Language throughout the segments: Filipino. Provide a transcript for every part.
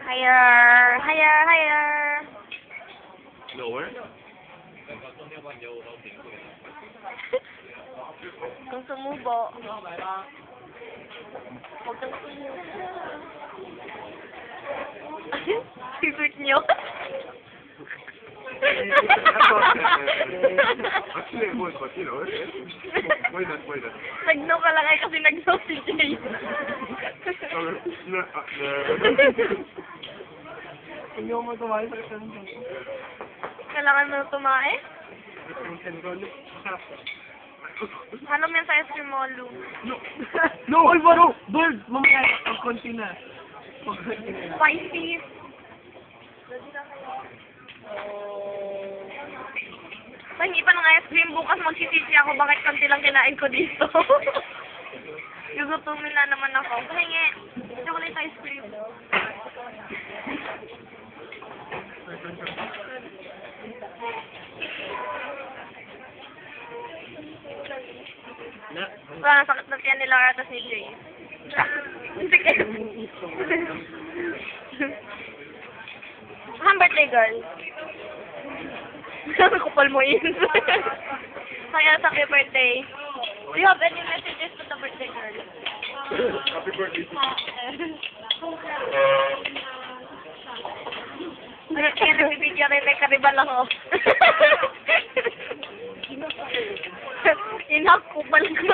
Higher, higher, higher. Lower? Kung sumubo. Huwag kang sumubo. Secret nyo? Actually, boy, but you know, why not? Nag-no ka lang ay kasi nag-no si Jay. Hindi mo tumayo sa isang Kailangan mo tumae? Ano mo yan sa ice cream mo, Lu? No! Oy, baro! Bird! Mamaya, ang konti na. Spicy. Pahingi pa ng ice cream. Bukas magsisisi ako. Bakit kanti lang kinain ko dito? Gugutumin na naman ako. Pahingi. Chocolate ice cream. Wala, sakit na tiyan ni Laura at ni Jay. Sige. Birthday girl. Kupal mo yun. Kaya sa happy birthday. Do you have any messages to the birthday girl? Happy birthday. Kaya nagbibigyan rin may karibal ako. Inak, kupal ko.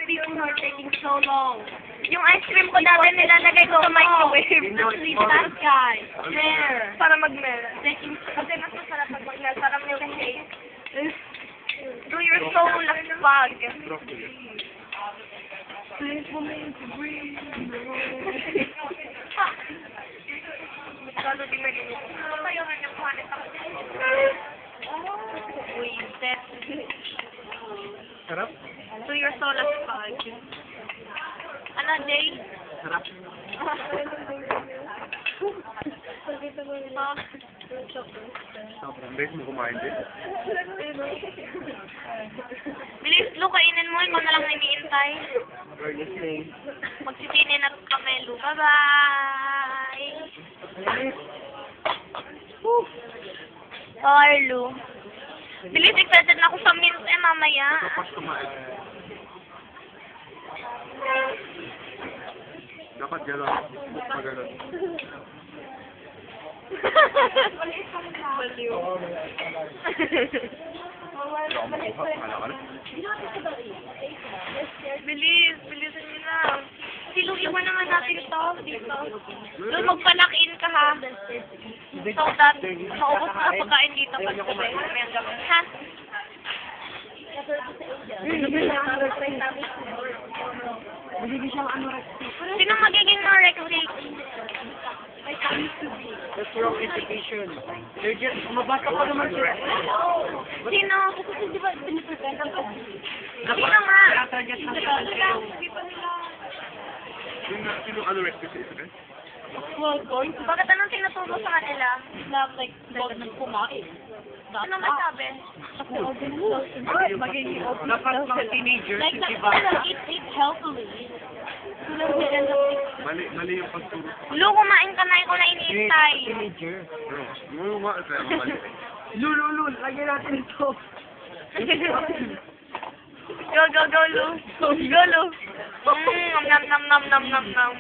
People are taking so long. Yung ice cream ko dati nilalagay ko sa microwave. Leave that guy. There. Para mag-melt. Kasi mas masarap pag mag-melt. Para milkshake. Do your soul like fog. Please for me to breathe. Lalo di may lumo. Tayo na niyang kuhanin ako. Uy, Seth. Sarap? Do your soul like fog. Ano, Jay? Sarap? Sobrang big mo kumain din. Bilis, Lu, kainin mo. Ikaw na lang naniintay. We're listening. Magsisinin at kami, Lu. Bye-bye! Bye, Lu. Bilis, excited na ako sa mint mamaya. Tapos kumain. Dapat gano'n. Pag-gano'n. Baliw. Bilis, bilisan niyo na. Silong iwan naman natin ito dito. Doon magpalakiin ka ha. So that, maubos mo sa pagkain dito pag sabi. Mamayang gabi. Ha? Sino magiging anorexic? That's wrong education. They're just, mabasa ko naman sila. Sino? Sino nga? Sino anorexic sa isa? Bakit anong tinuturo sa kanila? Na like, huwag nang kumain. Ano masabi? Dapat mga teenagers, Like, di ba? eat healthily. Mali yung pagturo. Lu, kumain ka na. Ikaw na iniintay. Teenager. Bro, nga sa mali. Lulu, lagyan natin ito. Go, go, go, Lu. Go, Lu. Nam, nam, nam, nam, nam, nam.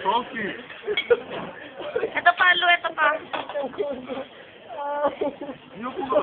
Coffee. Ito pa, Lu. Ito pa. Ano ko ba?